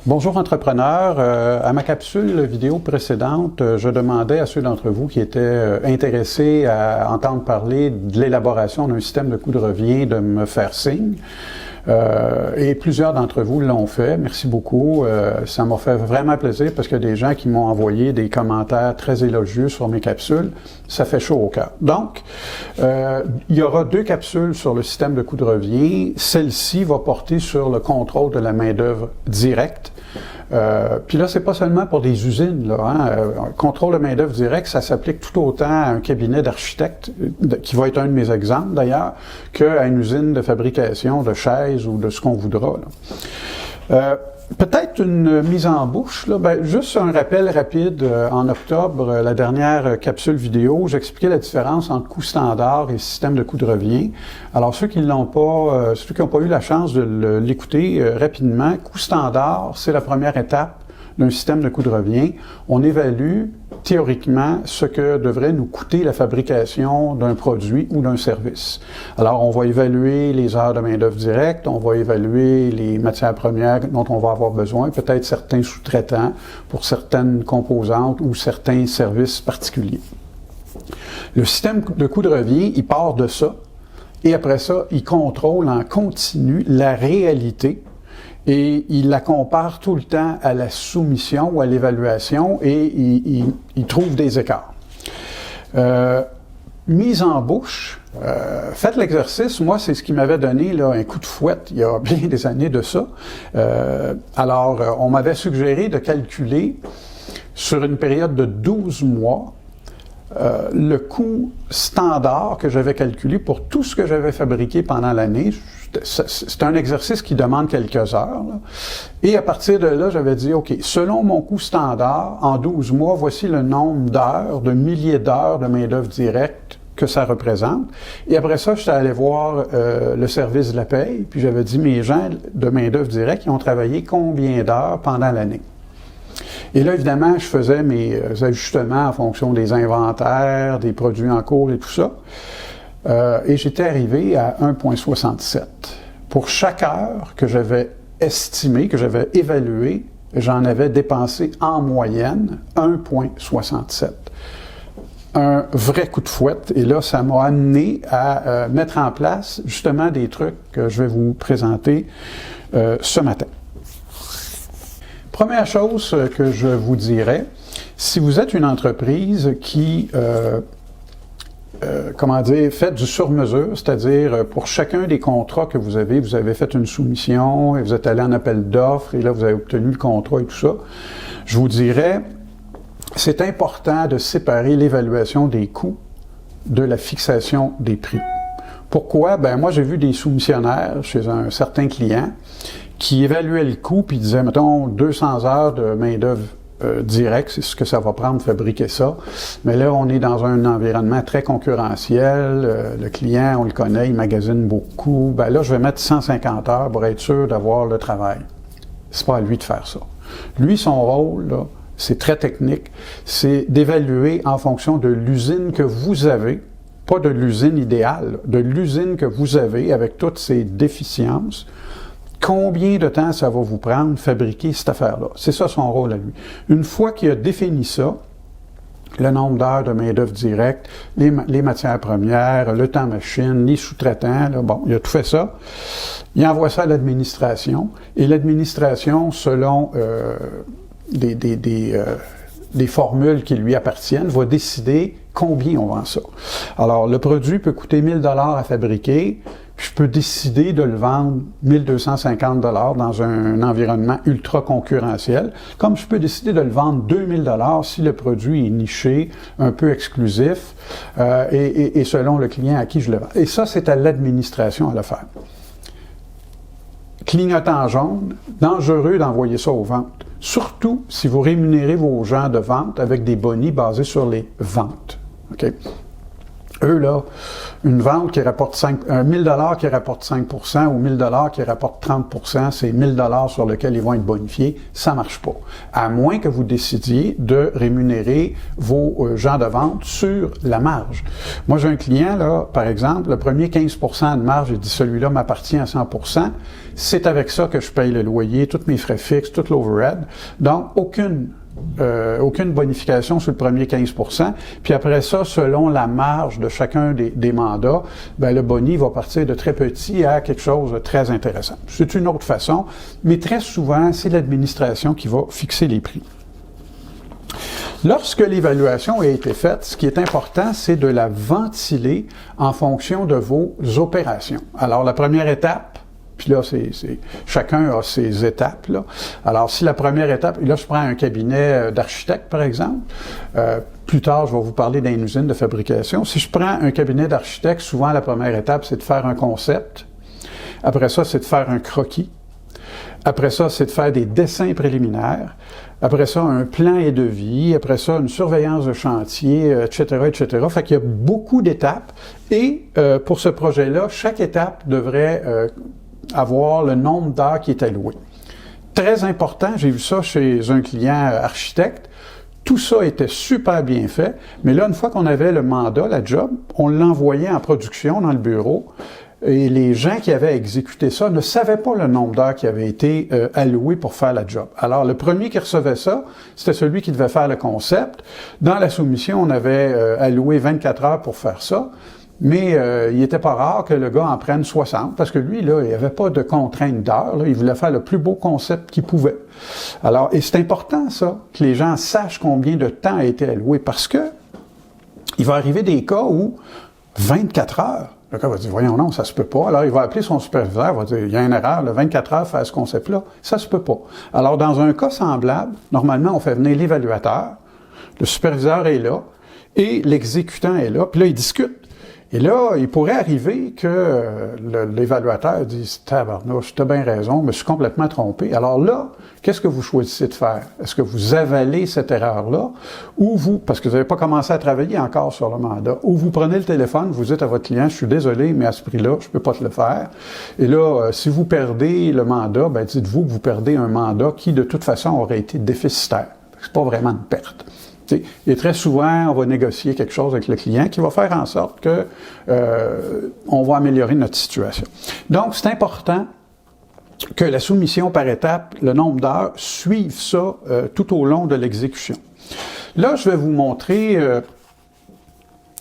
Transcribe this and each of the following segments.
Bonjour entrepreneurs, à ma capsule vidéo précédente, je demandais à ceux d'entre vous qui étaient intéressés à entendre parler de l'élaboration d'un système de coût de revient de me faire signe. Et plusieurs d'entre vous l'ont fait, merci beaucoup. Ça m'a fait vraiment plaisir parce qu'il y a des gens qui m'ont envoyé des commentaires très élogieux sur mes capsules. Ça fait chaud au cœur. Donc, il y aura 2 capsules sur le système de coût de revient. Celle-ci va porter sur le contrôle de la main-d'œuvre directe. Puis là, c'est pas seulement pour des usines, là, hein. Contrôle de main-d'œuvre direct, ça s'applique tout autant à un cabinet d'architecte, qui va être un de mes exemples d'ailleurs, qu'à une usine de fabrication de chaises ou de ce qu'on voudra, là. Peut-être une mise en bouche, là, juste un rappel rapide. En octobre, la dernière capsule vidéo, j'expliquais la différence entre coût standard et système de coût de revient. Alors, ceux qui n'ont pas eu la chance de l'écouter rapidement, coût standard, c'est la première étape d'un système de coût de revient. On évalue théoriquement ce que devrait nous coûter la fabrication d'un produit ou d'un service. Alors, on va évaluer les heures de main-d'œuvre directe, on va évaluer les matières premières dont on va avoir besoin, peut-être certains sous-traitants pour certaines composantes ou certains services particuliers. Le système de coût de revient, il part de ça, et après ça, il contrôle en continu la réalité. Et il la compare tout le temps à la soumission ou à l'évaluation et il trouve des écarts. Mise en bouche, faites l'exercice. Moi, c'est ce qui m'avait donné là, un coup de fouette il y a bien des années de ça. Alors, on m'avait suggéré de calculer sur une période de 12 mois le coût standard que j'avais calculé pour tout ce que j'avais fabriqué pendant l'année. C'est un exercice qui demande quelques heures, là. Et à partir de là, j'avais dit, OK, selon mon coût standard, en 12 mois, voici le nombre d'heures, de milliers d'heures de main-d'œuvre directe que ça représente. Et après ça, j'étais allé voir le service de la paye, puis j'avais dit, mes gens de main-d'œuvre directe, ils ont travaillé combien d'heures pendant l'année? Et là, évidemment, je faisais mes ajustements en fonction des inventaires, des produits en cours et tout ça. Et j'étais arrivé à 1,67. Pour chaque heure que j'avais estimé, que j'avais évalué, j'en avais dépensé en moyenne 1,67. Un vrai coup de fouette. Et là, ça m'a amené à mettre en place justement des trucs que je vais vous présenter ce matin. Première chose que je vous dirais, si vous êtes une entreprise qui faites du sur-mesure, c'est-à-dire pour chacun des contrats que vous avez fait une soumission et vous êtes allé en appel d'offres et là vous avez obtenu le contrat et tout ça, je vous dirais, c'est important de séparer l'évaluation des coûts de la fixation des prix. Pourquoi? Moi j'ai vu des soumissionnaires chez un certain client qui évaluaient le coût puis disaient, mettons, 200 heures de main-d'œuvre direct, c'est ce que ça va prendre de fabriquer ça. Mais là, on est dans un environnement très concurrentiel. Le client, on le connaît, il magasine beaucoup. Là, je vais mettre 150 heures pour être sûr d'avoir le travail. C'est pas à lui de faire ça. Lui, son rôle, là, c'est très technique. C'est d'évaluer en fonction de l'usine que vous avez, pas de l'usine idéale, de l'usine que vous avez avec toutes ses déficiences. Combien de temps ça va vous prendre fabriquer cette affaire-là? C'est ça son rôle à lui. Une fois qu'il a défini ça, le nombre d'heures de main-d'œuvre directe, les matières premières, le temps machine, les sous-traitants, il a tout fait ça. Il envoie ça à l'administration et l'administration, selon des formules qui lui appartiennent, va décider combien on vend ça. Alors, le produit peut coûter 1 000 $ à fabriquer, puis je peux décider de le vendre 1 250 $ dans un environnement ultra concurrentiel, comme je peux décider de le vendre 2 000 $ si le produit est niché, un peu exclusif, et selon le client à qui je le vends. Et ça, c'est à l'administration à le faire. Clignotant jaune, dangereux d'envoyer ça aux ventes. Surtout si vous rémunérez vos gens de vente avec des bonus basés sur les ventes. Okay? Eux, là, une vente qui rapporte 1000 $ qui rapporte 5 % ou 1000 $ qui rapporte 30 %, c'est 1000 $ sur lesquels ils vont être bonifiés, ça marche pas. À moins que vous décidiez de rémunérer vos gens de vente sur la marge. Moi, j'ai un client, là, par exemple, le premier 15 % de marge, il dit celui-là m'appartient à 100 %. C'est avec ça que je paye le loyer, tous mes frais fixes, tout l'overhead. Donc, aucune bonification sur le premier 15 %. Puis après ça, selon la marge de chacun des mandats, ben le boni va partir de très petit à quelque chose de très intéressant. C'est une autre façon, mais très souvent, c'est l'administration qui va fixer les prix. Lorsque l'évaluation a été faite, ce qui est important, c'est de la ventiler en fonction de vos opérations. Alors, la première étape, puis là, chacun a ses étapes, là. Alors, si la première étape, là, je prends un cabinet d'architecte, par exemple. Plus tard, je vais vous parler d'une usine de fabrication. Si je prends un cabinet d'architecte, souvent, la première étape, c'est de faire un concept. Après ça, c'est de faire un croquis. Après ça, c'est de faire des dessins préliminaires. Après ça, un plan et devis. Après ça, une surveillance de chantier, etc., etc. Fait qu'il y a beaucoup d'étapes. Et pour ce projet-là, chaque étape devrait avoir le nombre d'heures qui est alloué. Très important, j'ai vu ça chez un client architecte. Tout ça était super bien fait, mais là, une fois qu'on avait le mandat, la job, on l'envoyait en production dans le bureau. Et les gens qui avaient exécuté ça ne savaient pas le nombre d'heures qui avait été alloué pour faire la job. Alors, le premier qui recevait ça, c'était celui qui devait faire le concept. Dans la soumission, on avait alloué 24 heures pour faire ça. Mais il n'était pas rare que le gars en prenne 60, parce que lui, là, il n'y avait pas de contrainte d'heure. Il voulait faire le plus beau concept qu'il pouvait. Alors, et c'est important, ça, que les gens sachent combien de temps a été alloué, parce que il va arriver des cas où 24 heures, le gars va dire, voyons non, ça se peut pas. Alors, il va appeler son superviseur, il va dire, il y a une erreur, le 24 heures faire ce concept-là, ça se peut pas. Alors, dans un cas semblable, normalement, on fait venir l'évaluateur, le superviseur est là, et l'exécutant est là, puis là, ils discutent. Et là, il pourrait arriver que l'évaluateur dise « Tabarnouche, t'as bien raison, je me suis complètement trompé. » Alors là, qu'est-ce que vous choisissez de faire? Est-ce que vous avalez cette erreur-là, ou vous, parce que vous n'avez pas commencé à travailler encore sur le mandat, ou vous prenez le téléphone, vous dites à votre client « Je suis désolé, mais à ce prix-là, je ne peux pas te le faire. » Et là, si vous perdez le mandat, ben dites-vous que vous perdez un mandat qui, de toute façon, aurait été déficitaire. C'est pas vraiment une perte. Et très souvent, on va négocier quelque chose avec le client qui va faire en sorte que on va améliorer notre situation. Donc, c'est important que la soumission par étape, le nombre d'heures, suive ça tout au long de l'exécution. Là, je vais vous montrer...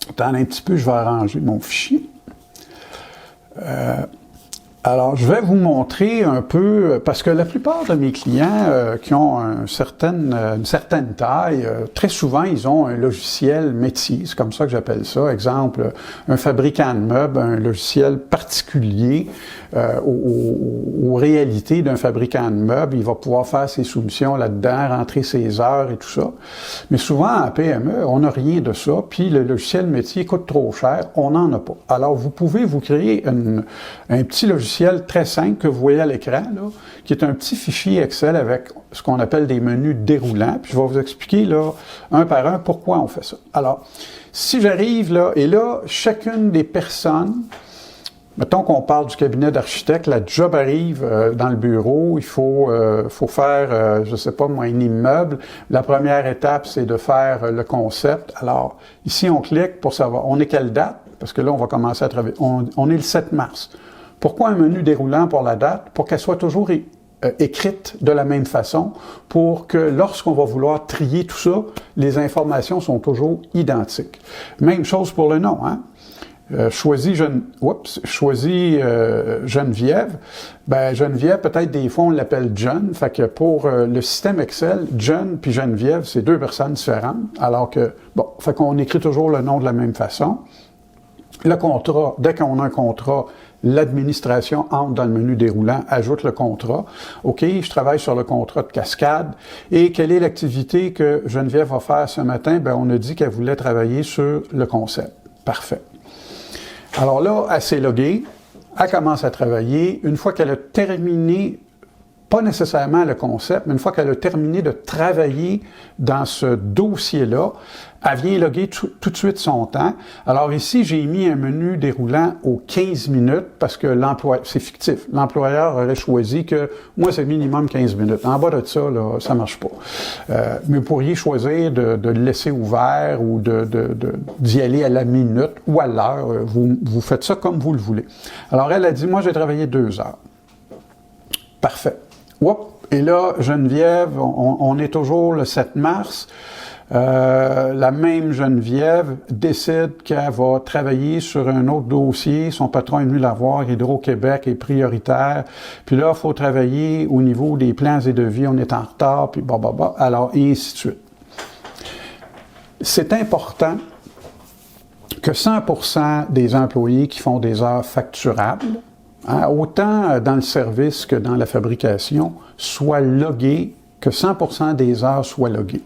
attendez un petit peu, je vais arranger mon fichier. Alors, je vais vous montrer un peu, parce que la plupart de mes clients qui ont une certaine taille, très souvent, ils ont un logiciel métier, c'est comme ça que j'appelle ça. Exemple, un fabricant de meubles, un logiciel particulier aux réalités d'un fabricant de meubles. Il va pouvoir faire ses soumissions là-dedans, rentrer ses heures et tout ça. Mais souvent, en PME, on n'a rien de ça, puis le logiciel métier coûte trop cher, on n'en a pas. Alors, vous pouvez vous créer un petit logiciel très simple que vous voyez à l'écran, là, qui est un petit fichier Excel avec ce qu'on appelle des menus déroulants. Puis je vais vous expliquer là, un par un pourquoi on fait ça. Alors, si j'arrive là, et là, chacune des personnes, mettons qu'on parle du cabinet d'architecte, la job arrive dans le bureau, il faut faire, je sais pas moi, un immeuble. La première étape, c'est de faire le concept. Alors, ici, on clique pour savoir, on est quelle date? Parce que là, on va commencer à travailler. On est le 7 mars. Pourquoi un menu déroulant pour la date? Pour qu'elle soit toujours écrite de la même façon, pour que lorsqu'on va vouloir trier tout ça, les informations sont toujours identiques. Même chose pour le nom, hein? Choisis Geneviève. Ben, Geneviève, peut-être des fois on l'appelle John. Fait que pour le système Excel, John puis Geneviève, c'est deux personnes différentes. Alors que, bon, fait qu'on écrit toujours le nom de la même façon. Le contrat, dès qu'on a un contrat, l'administration entre dans le menu déroulant, ajoute le contrat. OK, je travaille sur le contrat de cascade. Et quelle est l'activité que Geneviève va faire ce matin? Ben, on a dit qu'elle voulait travailler sur le concept. Parfait. Alors là, elle s'est loguée, elle commence à travailler. Une fois qu'elle a terminé pas nécessairement le concept, mais une fois qu'elle a terminé de travailler dans ce dossier-là, elle vient loguer tout de suite son temps. Alors ici, j'ai mis un menu déroulant aux 15 minutes parce que c'est fictif. L'employeur aurait choisi que moi, c'est minimum 15 minutes. En bas de ça, là, ça marche pas. Mais vous pourriez choisir de le laisser ouvert ou d'y aller à la minute ou à l'heure. Vous faites ça comme vous le voulez. Alors elle a dit, moi, j'ai travaillé 2 heures. Parfait. Oups. Et là, Geneviève, on est toujours le 7 mars. La même Geneviève décide qu'elle va travailler sur un autre dossier. Son patron est venu la voir. Hydro-Québec est prioritaire. Puis là, il faut travailler au niveau des plans et devis. On est en retard, puis alors, et ainsi de suite. C'est important que 100% des employés qui font des heures facturables, autant dans le service que dans la fabrication, soient logués, que 100% des heures soient loguées.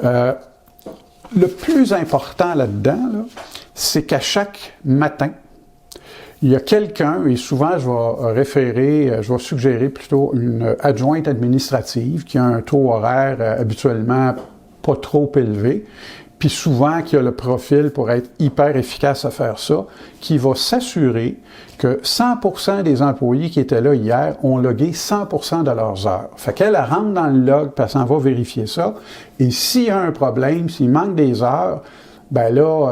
Le plus important là-dedans, c'est qu'à chaque matin, il y a quelqu'un, et souvent je vais suggérer plutôt une adjointe administrative qui a un taux horaire habituellement pas trop élevé, puis souvent qui a le profil pour être hyper efficace à faire ça, qui va s'assurer que 100% des employés qui étaient là hier ont logué 100% de leurs heures. Fait qu'elle rentre dans le log, puis elle s'en va vérifier ça, et s'il y a un problème, s'il manque des heures, ben là,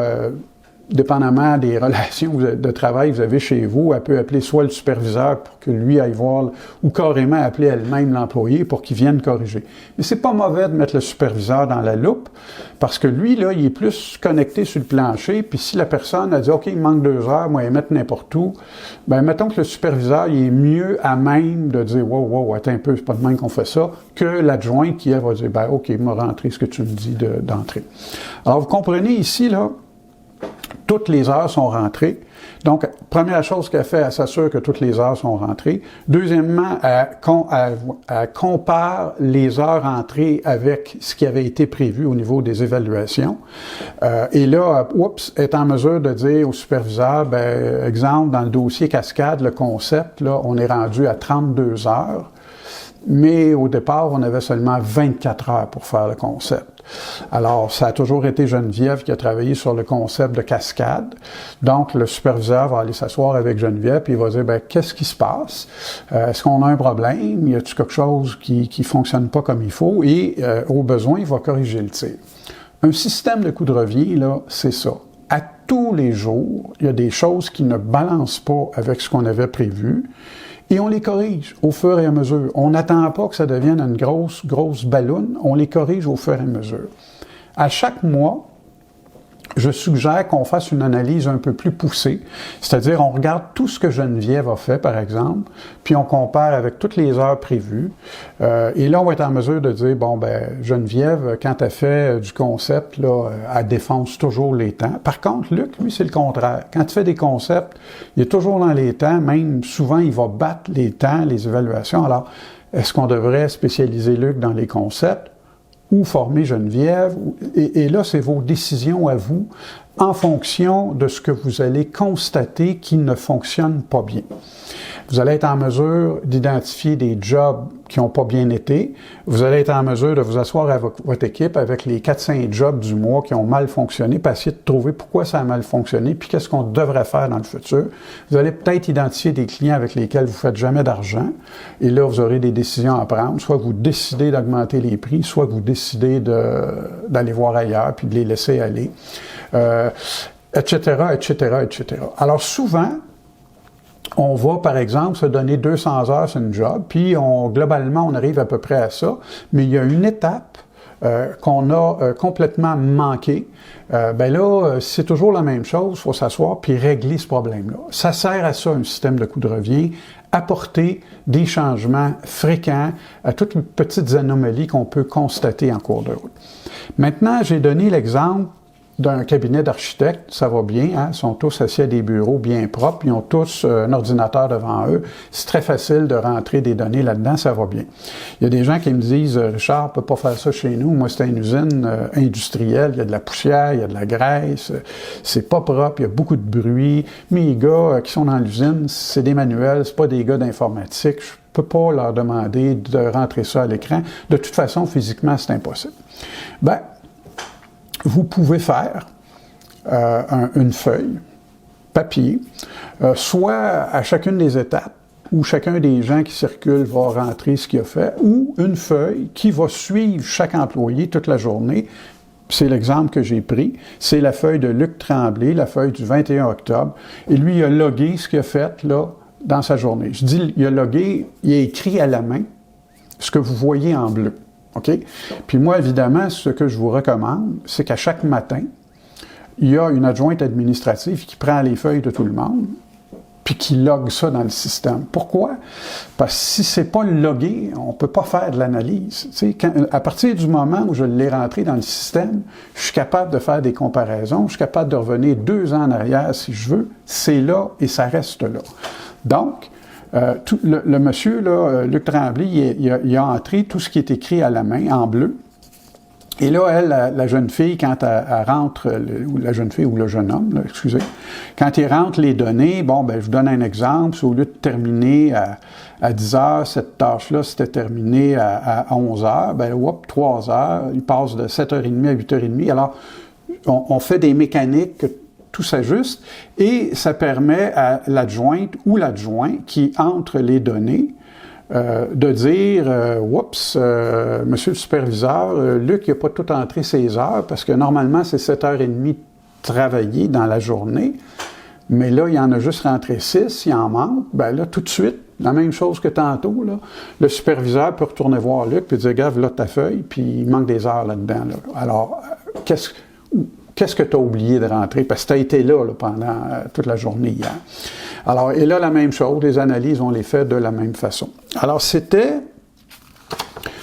dépendamment des relations de travail que vous avez chez vous, elle peut appeler soit le superviseur pour que lui aille voir, ou carrément appeler elle-même l'employé pour qu'il vienne corriger. Mais c'est pas mauvais de mettre le superviseur dans la loupe, parce que lui, là, il est plus connecté sur le plancher, puis si la personne a dit « OK, il manque 2 heures, moi, il mettre n'importe où », ben mettons que le superviseur, il est mieux à même de dire « Wow, attends un peu, c'est pas de même qu'on fait ça », que l'adjointe qui, elle, va dire « Ben, OK, il m'a rentré ce que tu me dis d'entrer ». Alors, vous comprenez ici, là, toutes les heures sont rentrées. Donc, première chose qu'elle fait, elle s'assure que toutes les heures sont rentrées. Deuxièmement, elle compare les heures entrées avec ce qui avait été prévu au niveau des évaluations. Et là, elle est en mesure de dire au superviseur, ben, exemple, dans le dossier Cascade, le concept, là, on est rendu à 32 heures. Mais au départ, on avait seulement 24 heures pour faire le concept. Alors, ça a toujours été Geneviève qui a travaillé sur le concept de cascade. Donc, le superviseur va aller s'asseoir avec Geneviève puis il va dire, ben, qu'est-ce qui se passe? Est-ce qu'on a un problème? Y a-t-il quelque chose qui fonctionne pas comme il faut? Et au besoin, il va corriger le tir. Un système de coût de revient, là, c'est ça. À tous les jours, il y a des choses qui ne balancent pas avec ce qu'on avait prévu. Et on les corrige au fur et à mesure. On n'attend pas que ça devienne une grosse balloune. On les corrige au fur et à mesure. À chaque mois, je suggère qu'on fasse une analyse un peu plus poussée. C'est-à-dire, on regarde tout ce que Geneviève a fait, par exemple, puis on compare avec toutes les heures prévues. Et là, on va être en mesure de dire, bon, ben, Geneviève, quand elle fait du concept, là, elle défonce toujours les temps. Par contre, Luc, lui, c'est le contraire. Quand il fait des concepts, il est toujours dans les temps, même souvent, il va battre les temps, les évaluations. Alors, est-ce qu'on devrait spécialiser Luc dans les concepts? Ou former Geneviève, et là, c'est vos décisions à vous en fonction de ce que vous allez constater qui ne fonctionne pas bien. Vous allez être en mesure d'identifier des jobs qui n'ont pas bien été. Vous allez être en mesure de vous asseoir avec votre équipe avec les 4-5 jobs du mois qui ont mal fonctionné, puis essayer de trouver pourquoi ça a mal fonctionné, puis qu'est-ce qu'on devrait faire dans le futur. Vous allez peut-être identifier des clients avec lesquels vous ne faites jamais d'argent, et là, vous aurez des décisions à prendre. Soit que vous décidez d'augmenter les prix, soit que vous décidez d'aller voir ailleurs, puis de les laisser aller, etc., etc., etc. Alors souvent, on va, par exemple, se donner 200 heures sur une job, puis globalement, on arrive à peu près à ça, mais il y a une étape qu'on a complètement manquée. Ben là, c'est toujours la même chose, il faut s'asseoir puis régler ce problème-là. Ça sert à ça, un système de coût de revient, apporter des changements fréquents à toutes les petites anomalies qu'on peut constater en cours de route. Maintenant, j'ai donné l'exemple d'un cabinet d'architectes, ça va bien, hein? Ils sont tous assis à des bureaux bien propres, ils ont tous un ordinateur devant eux, c'est très facile de rentrer des données là-dedans, ça va bien. Il y a des gens qui me disent « Richard, on peut pas faire ça chez nous, moi c'est une usine industrielle, il y a de la poussière, il y a de la graisse, c'est pas propre, il y a beaucoup de bruit, mais les gars qui sont dans l'usine, c'est des manuels, c'est pas des gars d'informatique, ne peut pas leur demander de rentrer ça à l'écran. De toute façon, physiquement, c'est impossible. Ben, vous pouvez faire une feuille, papier, soit à chacune des étapes, où chacun des gens qui circulent va rentrer ce qu'il a fait, ou une feuille qui va suivre chaque employé toute la journée. C'est l'exemple que j'ai pris. C'est la feuille de Luc Tremblay, la feuille du 21 octobre. Et lui, il a logué ce qu'il a fait là, dans sa journée. Je dis, il a logué, il a écrit à la main ce que vous voyez en bleu. OK? Puis moi, évidemment, ce que je vous recommande, c'est qu'à chaque matin, il y a une adjointe administrative qui prend les feuilles de tout le monde, puis qui logue ça dans le système. Pourquoi? Parce que si c'est pas logué, on peut pas faire de l'analyse. À partir du moment où je l'ai rentré dans le système, je suis capable de faire des comparaisons, je suis capable de revenir 2 ans en arrière si je veux, c'est là et ça reste là. Donc, le monsieur, là, Luc Tremblay, il a entré tout ce qui est écrit à la main, en bleu. Et là, elle, la jeune fille, quand elle rentre, ou la jeune fille ou le jeune homme, là, excusez, quand il rentre les données, bon, ben, je vous donne un exemple, au lieu de terminer à 10 heures, cette tâche-là, c'était terminé à 11 heures, ben, hop, 3 heures, il passe de 7h30 à 8h30. Alors, on fait des mécaniques que tout s'ajuste et ça permet à l'adjointe ou l'adjoint qui entre les données de dire « Oups, monsieur le superviseur, Luc n'a pas tout entré ses heures parce que normalement, c'est 7h30 travaillé dans la journée, mais là, il en a juste rentré 6, il en manque. » Bien là, tout de suite, la même chose que tantôt, là, le superviseur peut retourner voir Luc et dire « Regarde, là, ta feuille, puis il manque des heures là-dedans. Là. » Alors, qu'est-ce que tu as oublié de rentrer? Parce que tu as été là, pendant toute la journée hier. Alors, et là, la même chose, les analyses, on les fait de la même façon. Alors, c'était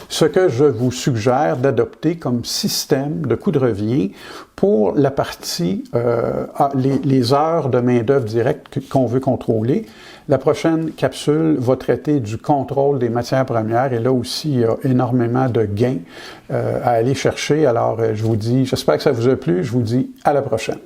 ce que je vous suggère d'adopter comme système de coût de revient pour la partie, les heures de main-d'œuvre directe qu'on veut contrôler. La prochaine capsule va traiter du contrôle des matières premières et là aussi, il y a énormément de gains à aller chercher. Alors, je vous dis, j'espère que ça vous a plu, je vous dis à la prochaine.